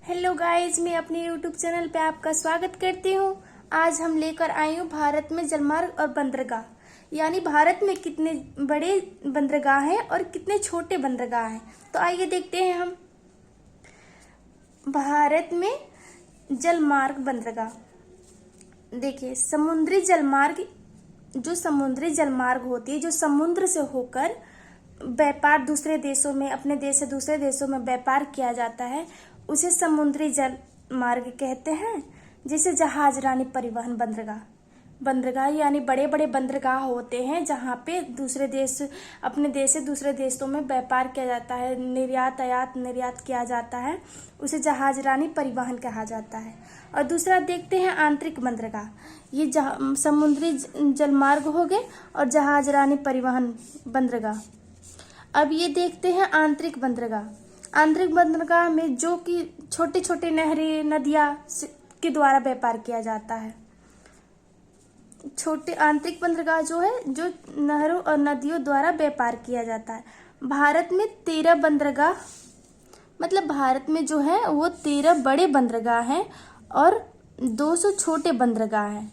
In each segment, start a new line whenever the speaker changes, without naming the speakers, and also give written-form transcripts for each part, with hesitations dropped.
Hello guys, मैं अपने YouTube channel पे आपका स्वागत करती हूँ। आज हम लेकर आई हूँ भारत में जलमार्ग और बंदरगाह, यानी भारत में कितने बड़े बंदरगाह हैं और कितने छोटे बंदरगाह हैं। तो आइए देखते हैं हम भारत में जलमार्ग बंदरगाह। देखिए, समुद्री जलमार्ग, जो समुद्री जलमार्ग होती है, जो समुद्र से होकर व्यापार दूसरे देशों में, अपने देश से दूसरे देशों में व्यापार किया जाता है, उसे समुद्री जल मार्ग कहते हैं। जैसे जहाज रानी परिवहन बंदरगाह यानी बड़े बड़े बंदरगाह होते हैं जहाँ पे दूसरे देश, अपने देश से दूसरे देशों में व्यापार किया जाता है, निर्यात आयात निर्यात किया जाता है, उसे जहाज रानी परिवहन कहा जाता है। और दूसरा देखते हैं आंतरिक बंदरगाह। ये समुद्री जलमार्ग हो गए और जहाज रानी परिवहन बंदरगाह। अब ये देखते हैं आंतरिक बंदरगाह। आंतरिक बंदरगाह में जो कि छोटे छोटे नहरें, नदियां के द्वारा व्यापार किया जाता है। छोटे आंतरिक बंदरगाह जो है, जो नहरों और नदियों द्वारा व्यापार किया जाता है। भारत में 13 बंदरगाह, मतलब भारत में जो है वो 13 बड़े बंदरगाह हैं और 200 छोटे बंदरगाह हैं।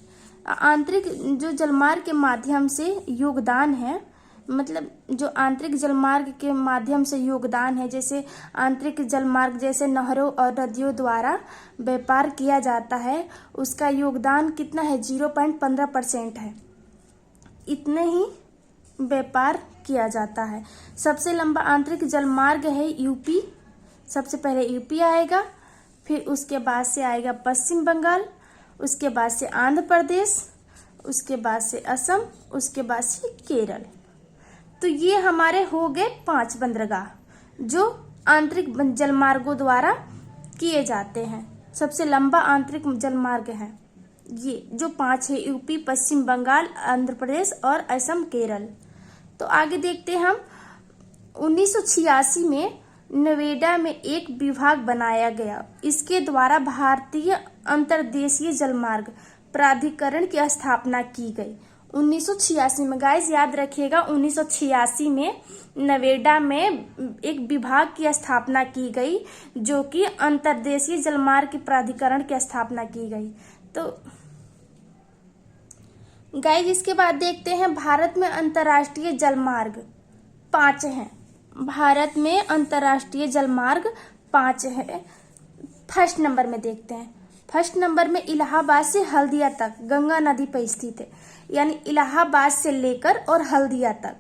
आंतरिक जो जलमार्ग के माध्यम से योगदान है, मतलब जो आंतरिक जलमार्ग के माध्यम से योगदान है, जैसे आंतरिक जलमार्ग जैसे नहरों और नदियों द्वारा व्यापार किया जाता है, उसका योगदान कितना है? 0.15% है। इतने ही व्यापार किया जाता है। सबसे लंबा आंतरिक जलमार्ग है यूपी। सबसे पहले यूपी आएगा, फिर उसके बाद से आएगा पश्चिम बंगाल, उसके बाद से आंध्र प्रदेश, उसके बाद से असम, उसके बाद से केरल। तो ये हमारे हो गए 5 बंदरगाह जो आंतरिक जलमार्गों द्वारा किए जाते हैं। सबसे लंबा आंतरिक जलमार्ग है ये जो 5 है, यूपी, पश्चिम बंगाल, आंध्र प्रदेश और असम, केरल। तो आगे देखते हैं हम। 1986 में नोएडा में एक विभाग बनाया गया। इसके द्वारा भारतीय अंतर्देशीय जलमार्ग प्राधिकरण की स्थापना की गई। 1986 में, गाइस याद रखिएगा, 1986 में नोएडा में एक विभाग की स्थापना की गई जो कि अंतर्देशीय जलमार्ग की प्राधिकरण की स्थापना की गई। तो गाइस इसके बाद देखते हैं भारत में अंतर्राष्ट्रीय जलमार्ग 5 हैं। भारत में अंतर्राष्ट्रीय जलमार्ग 5 है। फर्स्ट नंबर में देखते हैं। फर्स्ट नंबर में इलाहाबाद से हल्दिया तक गंगा नदी पर स्थित है, यानी इलाहाबाद से लेकर और हल्दिया तक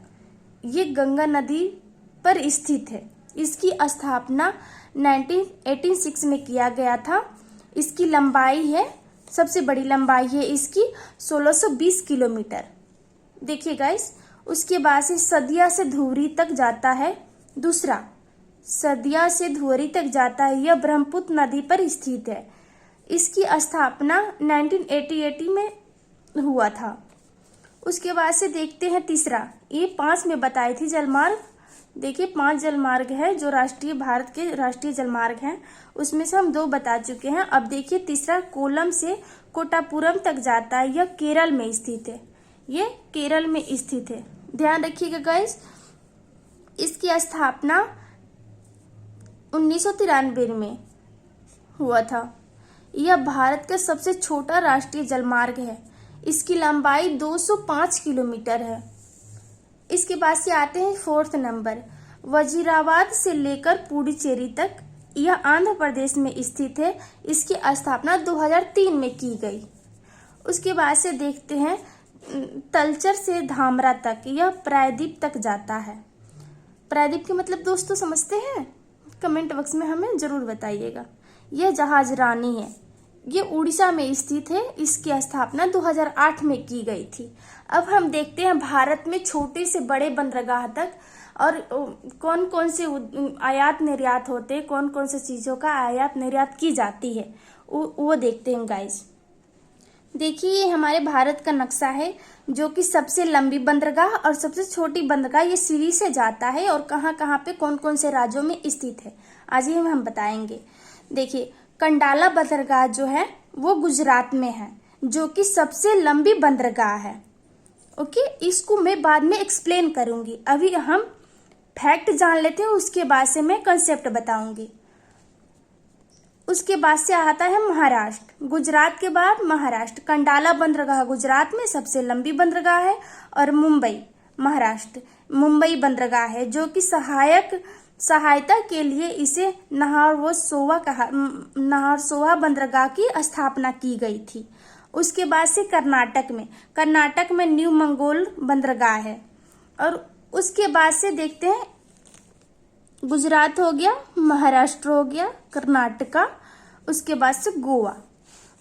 ये गंगा नदी पर स्थित है। इसकी स्थापना 1986 में किया गया था। इसकी लंबाई है, सबसे बड़ी लंबाई है इसकी 1620 किलोमीटर। देखिए गाइस, उसके बाद से सदिया से धुबरी तक जाता है। दूसरा, सदिया से धुबरी तक जाता है, यह ब्रह्मपुत्र नदी पर स्थित है। इसकी स्थापना 1988 में हुआ था। उसके बाद से देखते हैं तीसरा, ये 5 में बताई थी जलमार्ग। देखिए 5 जलमार्ग है जो भारत के राष्ट्रीय जलमार्ग हैं, उसमें से हम 2 बता चुके हैं। अब देखिए तीसरा, कोलम से कोटापुरम तक जाता है, यह केरल में स्थित है। ये केरल में स्थित है, ध्यान रखिएगा गाइस। इसकी स्थापना 1993 में हुआ था। यह भारत का सबसे छोटा राष्ट्रीय जलमार्ग है। इसकी लंबाई 205 किलोमीटर है। इसके बाद से आते हैं 4th नंबर, वजीराबाद से लेकर पुडुचेरी तक, यह आंध्र प्रदेश में स्थित है। इसकी स्थापना 2003 में की गई। उसके बाद से देखते हैं तलचर से धामरा तक, यह प्रायद्वीप तक जाता है। प्रायद्वीप के मतलब दोस्तों समझते हैं? कमेंट बॉक्स में हमें जरूर बताइएगा। यह जहाज रानी है, ये उड़ीसा में स्थित है। इसकी स्थापना 2008 में की गई थी। अब हम देखते हैं भारत में छोटे से बड़े बंदरगाह तक और कौन कौन से आयात निर्यात होते हैं, कौन कौन से चीजों का आयात निर्यात की जाती है, वो देखते हैं गाइस। देखिए ये हमारे भारत का नक्शा है जो कि सबसे लंबी बंदरगाह और सबसे छोटी बंदरगाह ये सीरी से जाता है और कहाँ कहाँ पे कौन कौन से राज्यों में स्थित है, आज ही हम बताएंगे। देखिए कंडाला बंदरगाह जो है वो गुजरात में है, जो कि सबसे लंबी बंदरगाह है। ओके, इसको मैं बाद में एक्सप्लेन करूंगी। अभी हम फैक्ट जान लेते हैं, उसके बाद से मैं कंसेप्ट बताऊंगी। उसके बाद से आता है महाराष्ट्र। गुजरात के बाद महाराष्ट्र। कंडाला बंदरगाह गुजरात में सबसे लंबी बंदरगाह है, और मुंबई महाराष्ट्र मुंबई बंदरगाह है, जो कि सहायता के लिए इसे नाहरसोवा बंदरगाह की स्थापना की गई थी। उसके बाद से कर्नाटक में न्यू मंगोल बंदरगाह है। और उसके बाद से देखते हैं, गुजरात हो गया, महाराष्ट्र हो गया, कर्नाटका, उसके बाद से गोवा,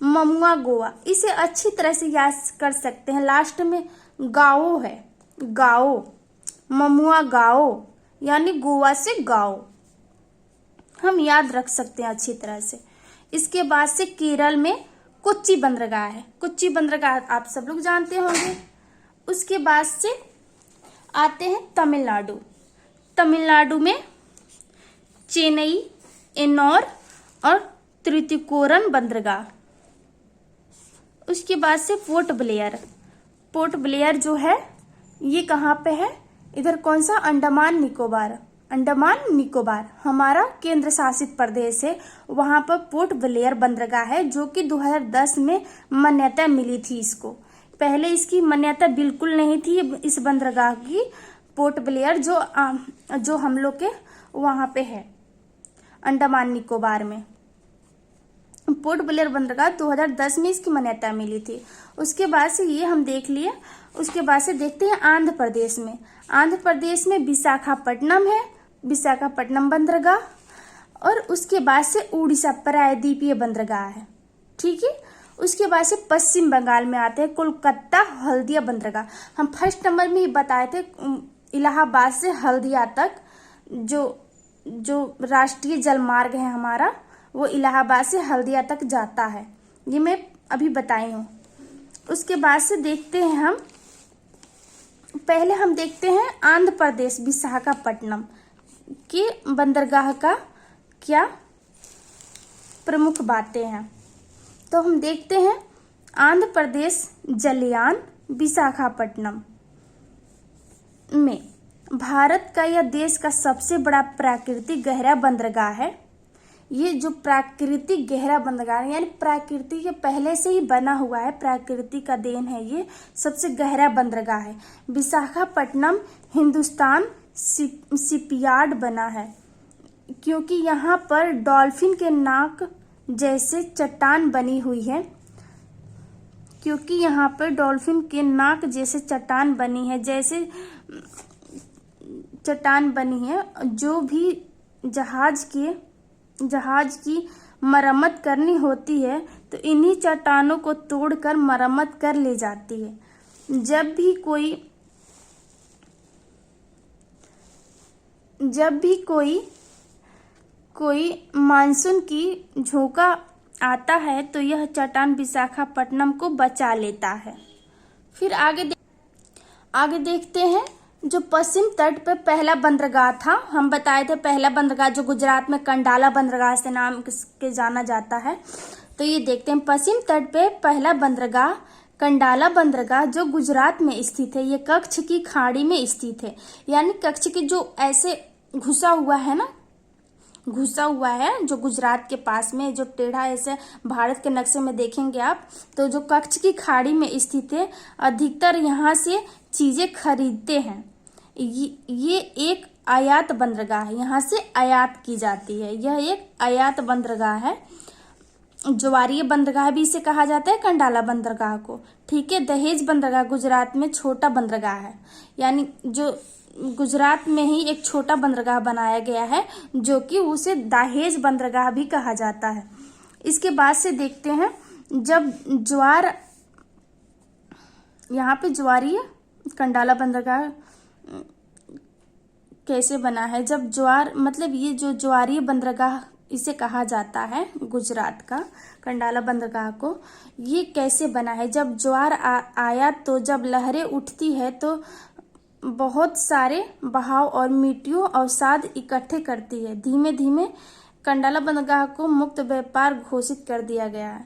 ममुआ गोवा। इसे अच्छी तरह से याद कर सकते हैं। लास्ट में गाओ है, गाओ, ममुआ गाओ, यानी गोवा से गाओ, हम याद रख सकते हैं अच्छी तरह से। इसके बाद से केरल में कोच्चि बंदरगाह है। कोच्चि बंदरगाह आप सब लोग जानते होंगे। उसके बाद से आते हैं तमिलनाडु। तमिलनाडु में चेन्नई, एन्नोर और त्रितिकोरन बंदरगाह। उसके बाद से पोर्ट ब्लेयर। पोर्ट ब्लेयर जो है ये कहाँ पे है? इधर कौन सा? अंडमान निकोबार। अंडमान निकोबार हमारा केंद्र शासित प्रदेश है। वहां पर पोर्ट ब्लेयर बंदरगाह है, जो कि 2010 में मान्यता मिली थी इसको। पहले इसकी मान्यता बिल्कुल नहीं थी इस बंदरगाह की। पोर्ट ब्लेयर जो हम लोग के वहां पे है अंडमान निकोबार में। पोर्ट ब्लेयर बंदरगाह 2010 में इसकी मान्यता मिली थी। उसके बाद से ये हम देख लिए। उसके बाद से देखते हैं आंध्र प्रदेश में। आंध्र प्रदेश में विशाखापट्टनम है, विशाखापट्टनम बंदरगाह। और उसके बाद से उड़ीसा प्रायद्वीपीय बंदरगाह है, ठीक है। उसके बाद से पश्चिम बंगाल में आते हैं कोलकाता हल्दिया बंदरगाह। हम फर्स्ट नंबर में ही बताए थे, इलाहाबाद से हल्दिया तक जो राष्ट्रीय जलमार्ग है हमारा, वो इलाहाबाद से हल्दिया तक जाता है। ये मैं अभी बताई हूँ। उसके बाद से देखते हैं पहले हम देखते हैं आंध्र प्रदेश विशाखापट्टनम के बंदरगाह का क्या प्रमुख बातें हैं। तो हम देखते हैं आंध्र प्रदेश जलयान विशाखापट्टनम में भारत का यह देश का सबसे बड़ा प्राकृतिक गहरा बंदरगाह है। ये जो प्राकृतिक गहरा बंदरगाह है, यानी प्रकृति के पहले से ही बना हुआ है, प्रकृति का देन है, ये सबसे गहरा बंदरगाह है। विशाखापट्टनम हिंदुस्तान शिपयार्ड बना है, क्योंकि यहाँ पर डॉल्फिन के नाक जैसे चट्टान बनी हुई है। क्योंकि यहाँ पर डॉल्फिन के नाक जैसे चट्टान बनी है, जैसे चट्टान बनी है। जो भी जहाज की मरम्मत करनी होती है तो इन्हीं चट्टानों को तोड़कर मरम्मत कर ले जाती है। जब भी कोई मानसून की झोंका आता है तो यह चट्टान विशाखापट्टनम को बचा लेता है। फिर आगे देखते हैं जो पश्चिम तट पर पहला बंदरगाह था। हम बताए थे पहला बंदरगाह जो गुजरात में कंडाला बंदरगाह से नाम के जाना जाता है। तो ये देखते हैं पश्चिम तट पे पहला बंदरगाह कंडाला बंदरगाह जो गुजरात में स्थित है। ये कच्छ की खाड़ी में स्थित है, यानी कच्छ की जो ऐसे घुसा हुआ है जो गुजरात के पास में, जो टेढ़ा ऐसे भारत के नक्शे में देखेंगे आप, तो जो कच्छ की खाड़ी में स्थित है। अधिकतर यहाँ से चीजें खरीदते हैं। ये एक आयात बंदरगाह है, यहाँ से आयात की जाती है। यह एक आयात बंदरगाह है। ज्वारीय बंदरगाह भी इसे कहा जाता है, कंडाला बंदरगाह को, ठीक है। दहेज बंदरगाह गुजरात में छोटा बंदरगाह है, यानी जो गुजरात में ही एक छोटा बंदरगाह बनाया गया है, जो कि उसे दहेज बंदरगाह भी कहा जाता है। इसके बाद से देखते हैं जब ज्वार, यहाँ पे ज्वारीय कंडाला बंदरगाह कैसे बना है। जब ज्वार, मतलब ये जो ज्वारीय बंदरगाह इसे कहा जाता है गुजरात का कंडाला बंदरगाह को, ये कैसे बना है। जब ज्वार आया तो जब लहरें उठती है तो बहुत सारे बहाव और मिट्टियों अवसाद इकट्ठे करती है। धीमे धीमे कंडाला बंदरगाह को मुक्त व्यापार घोषित कर दिया गया है।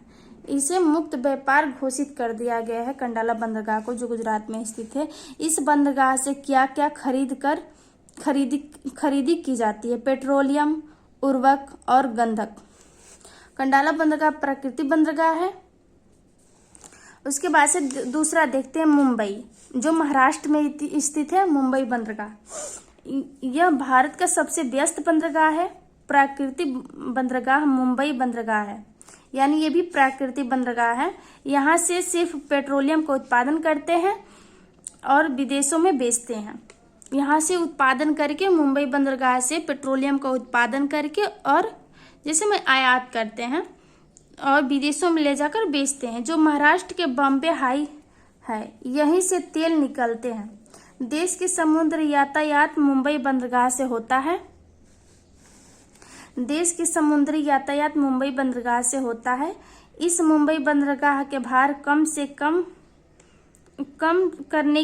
इसे मुक्त व्यापार घोषित कर दिया गया है कंडाला बंदरगाह को, जो गुजरात में स्थित है। इस बंदरगाह से क्या क्या खरीदी की जाती है। पेट्रोलियम, उर्वरक और गंधक कंडाला बंदरगाह प्राकृतिक बंदरगाह है। उसके बाद से दूसरा देखते हैं मुंबई, जो महाराष्ट्र में स्थित है। मुंबई बंदरगाह यह भारत का सबसे व्यस्त बंदरगाह है। प्राकृतिक बंदरगाह मुंबई बंदरगाह है, यानी ये भी प्राकृतिक बंदरगाह है। यहाँ से सिर्फ पेट्रोलियम का उत्पादन करते हैं और विदेशों में बेचते हैं। यहाँ से उत्पादन करके मुंबई बंदरगाह से पेट्रोलियम का उत्पादन करके और जैसे में आयात करते हैं और विदेशों में ले जाकर बेचते हैं। जो महाराष्ट्र के बॉम्बे हाई है, यहीं से तेल निकलते हैं। देश के समुद्र यातायात मुंबई बंदरगाह से होता है। देश की समुद्री यातायात मुंबई बंदरगाह से होता है। इस मुंबई बंदरगाह के भार कम करने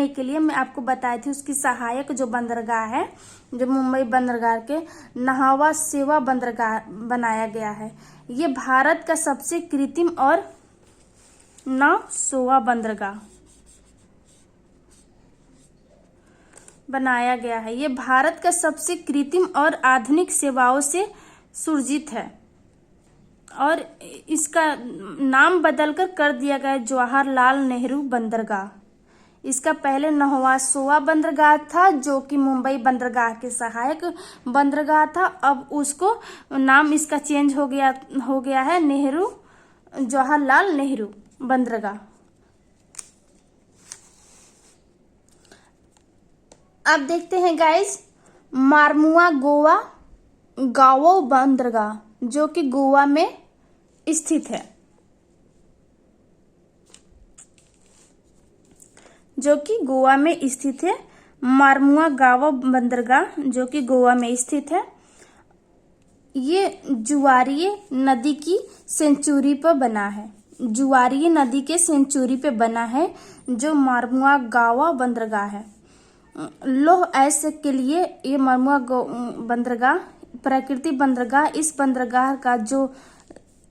के लिए मैं आपको बताई थी, उसकी सहायक जो बंदरगाह है, जो मुंबई बंदरगाह के नहावा सेवा बंदरगाह बनाया गया है। ये भारत का सबसे कृत्रिम और नौसेवा बंदरगाह बनाया गया है। ये भारत का सबसे कृत्रिम और आधुनिक सेवाओं से सुसज्जित है और इसका नाम बदलकर कर दिया गया जवाहरलाल नेहरू बंदरगाह। इसका पहले नहवा बंदरगाह था, जो कि मुंबई बंदरगाह के सहायक बंदरगाह था। अब उसको नाम इसका चेंज हो गया है जवाहरलाल नेहरू बंदरगाह। अब देखते हैं गाइस मारमुआ गावो बंदरगाह, जो कि गोवा में स्थित है। मारमुआ गावो बंदरगाह जो कि गोवा में स्थित है। ये जुआरिये नदी की सेंचुरी पर बना है। जुआरिये नदी के सेंचुरी पे बना है जो मारमुआ गावा बंदरगाह है। लौह अयस्क के लिए ये मारमुआ बंदरगाह प्राकृतिक बंदरगाह। इस बंदरगाह का जो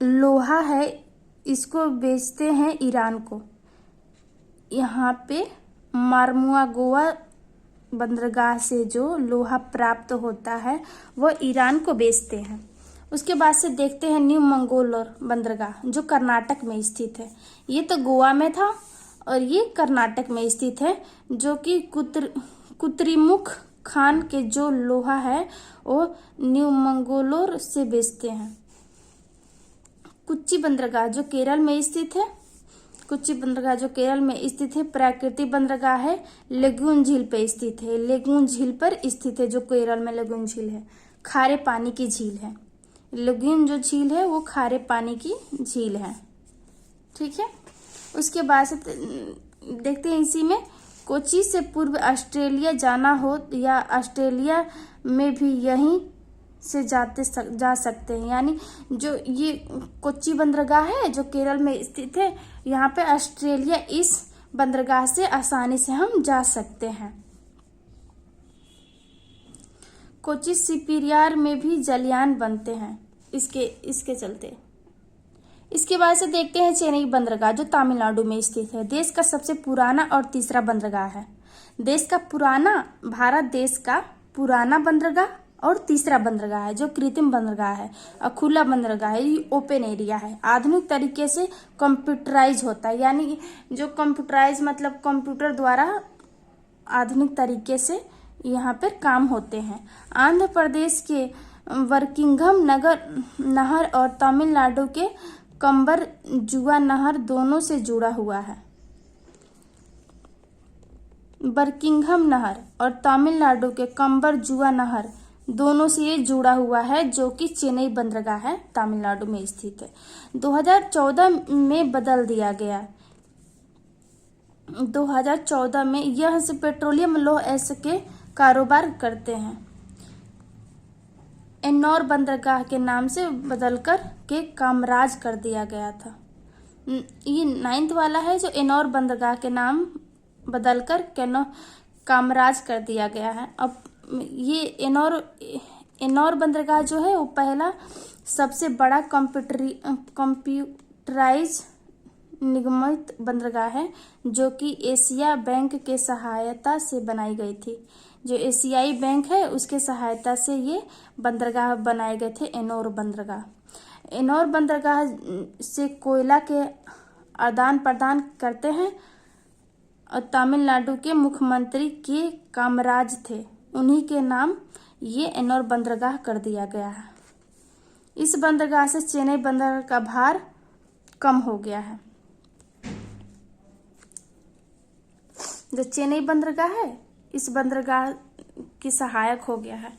लोहा है इसको बेचते हैं ईरान को। यहाँ पे मारमुआ गोवा बंदरगाह से जो लोहा प्राप्त होता है वह ईरान को बेचते हैं। उसके बाद से देखते हैं न्यू मंगोलोर बंदरगाह, जो कर्नाटक में स्थित है। ये तो गोवा में था और ये कर्नाटक में स्थित है, जो कि कुतरीमुख खान के जो लोहा है वो न्यू मंगोलोर से बेचते हैं। कोच्चि बंदरगाह जो केरल में स्थित है। प्राकृतिक बंदरगाह है, लेगून झील पे स्थित है। लेगून झील पर स्थित है, जो केरल में लेगून झील है, खारे पानी की झील है। लेगून जो झील है वो खारे पानी की झील है। ठीक है। उसके बाद से देखते हैं इसी में कोच्चि से पूर्व ऑस्ट्रेलिया जाना हो या ऑस्ट्रेलिया में भी यहीं से जा सकते हैं। यानी जो ये कोच्चि बंदरगाह है जो केरल में स्थित है, यहाँ पे ऑस्ट्रेलिया इस बंदरगाह से आसानी से हम जा सकते हैं। कोच्चि शिपयार्ड में भी जलयान बनते हैं इसके चलते। इसके बाद से देखते हैं चेन्नई बंदरगाह जो तमिलनाडु में स्थित है। देश का सबसे पुराना और तीसरा बंदरगाह है। भारत देश का पुराना बंदरगाह और तीसरा बंदरगाह है जो कृत्रिम बंदरगाह है और खुला बंदरगाह है। ये ओपन एरिया है। आधुनिक तरीके से कंप्यूटराइज होता है, यानी जो कंप्यूटराइज मतलब कंप्यूटर द्वारा आधुनिक तरीके से यहाँ पर काम होते हैं। आंध्र प्रदेश के वर्किंघम नहर और तमिलनाडु के कंबर जुआ नहर दोनों से जुड़ा हुआ है। बर्किंघम नहर और तमिलनाडु के कंबर जुआ नहर दोनों से ये जुड़ा हुआ है, जो कि चेन्नई बंदरगाह है, तमिलनाडु में स्थित है। 2014 में बदल दिया गया। 2014 में यह से पेट्रोलियम लौह अयस्क के कारोबार करते हैं। एन्नौर बंदरगाह के नाम से बदलकर के कामराज कर दिया गया था। ये 9th वाला है जो एन्नौर बंदरगाह के नाम बदलकर कामराज कर दिया गया है। अब ये एन्नौर बंदरगाह जो है वो पहला सबसे बड़ा कंप्यूटराइज निगमित बंदरगाह है, जो कि एशिया बैंक के सहायता से बनाई गई थी, जो एशियाई बैंक है उसके सहायता से ये बंदरगाह बनाए गए थे, एनोर बंदरगाह। एनोर बंदरगाह से कोयला के आदान प्रदान करते हैं और तमिलनाडु के मुख्यमंत्री के कामराज थे, उन्हीं के नाम ये एनोर बंदरगाह कर दिया गया है। इस बंदरगाह से चेन्नई बंदरगाह का भार कम हो गया है। जो चेन्नई बंदरगाह है इस बंदरगाह की सहायक हो गया है।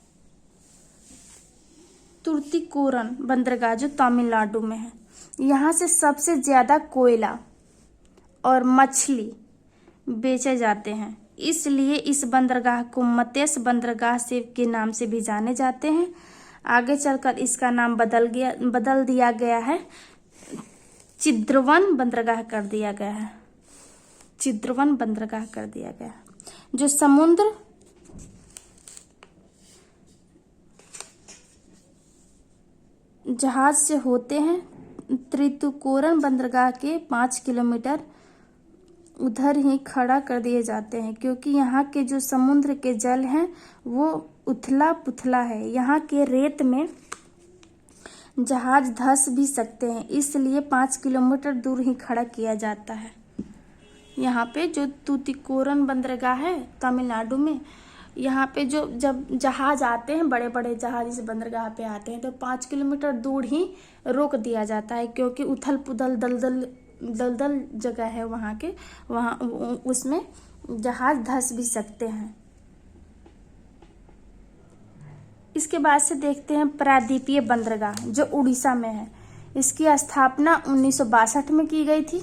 तुर्तीकोरन बंदरगाह जो तमिलनाडु में है, यहाँ से सबसे ज्यादा कोयला और मछली बेचे जाते हैं, इसलिए इस बंदरगाह को मत्स्य बंदरगाह से के नाम से भी जाने जाते हैं। आगे चलकर इसका नाम बदल दिया गया है, चिद्रवन बंदरगाह कर दिया गया है। चिद्रवन बंदरगाह कर दिया गया है। जो समुद्र जहाज से होते हैं, तुर्तीकोरन बंदरगाह के 5 किलोमीटर उधर ही खड़ा कर दिए जाते हैं, क्योंकि यहाँ के जो समुद्र के जल हैं वो उथला पुथला है। यहाँ के रेत में जहाज धंस भी सकते हैं, इसलिए 5 किलोमीटर दूर ही खड़ा किया जाता है। यहाँ पे जो तुर्तीकोरन बंदरगाह है तमिलनाडु में, यहाँ पे जो जब जहाज आते हैं, बड़े बड़े जहाज इस बंदरगाह पे आते हैं तो 5 किलोमीटर दूर ही रोक दिया जाता है, क्योंकि उथल पुथल दलदल जगह है वहाँ के, वहाँ उसमें जहाज धंस भी सकते हैं। इसके बाद से देखते हैं प्रायद्वीपीय बंदरगाह जो उड़ीसा में है। इसकी स्थापना 1962 में की गई थी।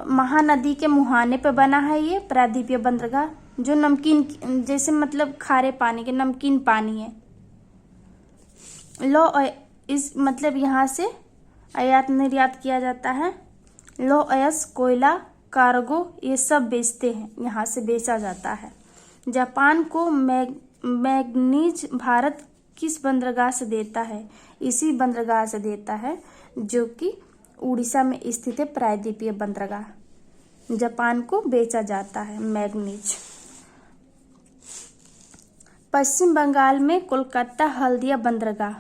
महानदी के मुहाने पे बना है ये प्रायद्वीपीय बंदरगाह, जो नमकीन जैसे मतलब खारे पानी के नमकीन पानी है। इस मतलब यहाँ से आयात निर्यात किया जाता है। लौह अयस्क, कोयला, कार्गो ये सब बेचते हैं, यहाँ से बेचा जाता है। जापान को मैग्नीज भारत किस बंदरगाह से देता है? इसी बंदरगाह से देता है जो कि उड़ीसा में स्थित है, प्रायद्वीपीय बंदरगाह। जापान को बेचा जाता है मैग्नीज। पश्चिम बंगाल में कोलकाता हल्दिया बंदरगाह,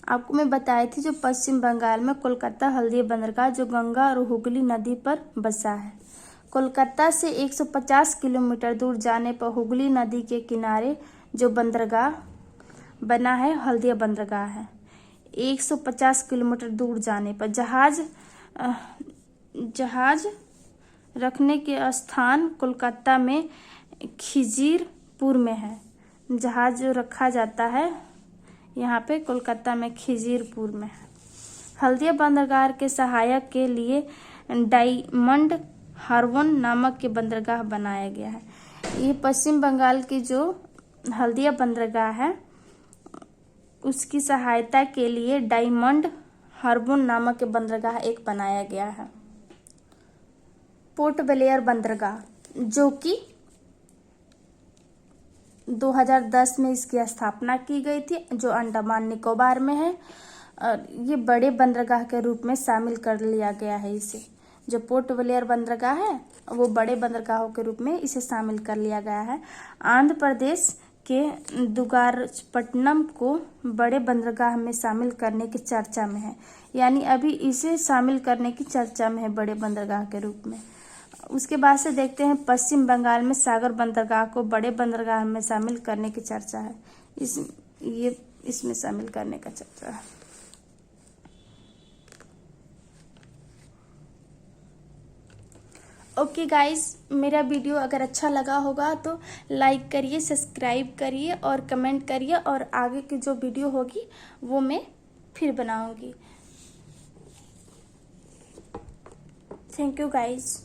आपको मैं बताई थी जो पश्चिम बंगाल में कोलकाता हल्दिया बंदरगाह जो गंगा और हुगली नदी पर बसा है। कोलकाता से 150 किलोमीटर दूर जाने पर हुगली नदी के किनारे जो बंदरगाह बना है हल्दिया बंदरगाह है। 150 किलोमीटर दूर जाने पर जहाज रखने के स्थान कोलकाता में खिजीरपुर में है। जहाज जो रखा जाता है यहाँ पे कोलकाता में खिजीरपुर में है। हल्दिया बंदरगाह के सहायक के लिए डायमंड हार्बर नामक के बंदरगाह बनाया गया है। ये पश्चिम बंगाल की जो हल्दिया बंदरगाह है उसकी सहायता के लिए डायमंड हार्बर नामक के बंदरगाह एक बनाया गया है। पोर्ट ब्लेयर बंदरगाह जो कि 2010 में इसकी स्थापना की गई थी, जो अंडमान निकोबार में है। और ये बड़े बंदरगाह के रूप में शामिल कर लिया गया है इसे। जो पोर्ट ब्लेयर बंदरगाह है वो बड़े बंदरगाहों के रूप में इसे शामिल कर लिया गया है। आंध्र प्रदेश के दुगारपट्टनम को बड़े बंदरगाह में शामिल करने की चर्चा में है, यानी अभी इसे शामिल करने की चर्चा में है बड़े बंदरगाह के रूप में। उसके बाद से देखते हैं पश्चिम बंगाल में सागर बंदरगाह को बड़े बंदरगाह में शामिल करने की चर्चा है। इसमें शामिल करने का चर्चा है। ओके गाइस, मेरा वीडियो अगर अच्छा लगा होगा तो लाइक करिए, सब्सक्राइब करिए और कमेंट करिए, और आगे की जो वीडियो होगी वो मैं फिर बनाऊंगी। Thank you guys.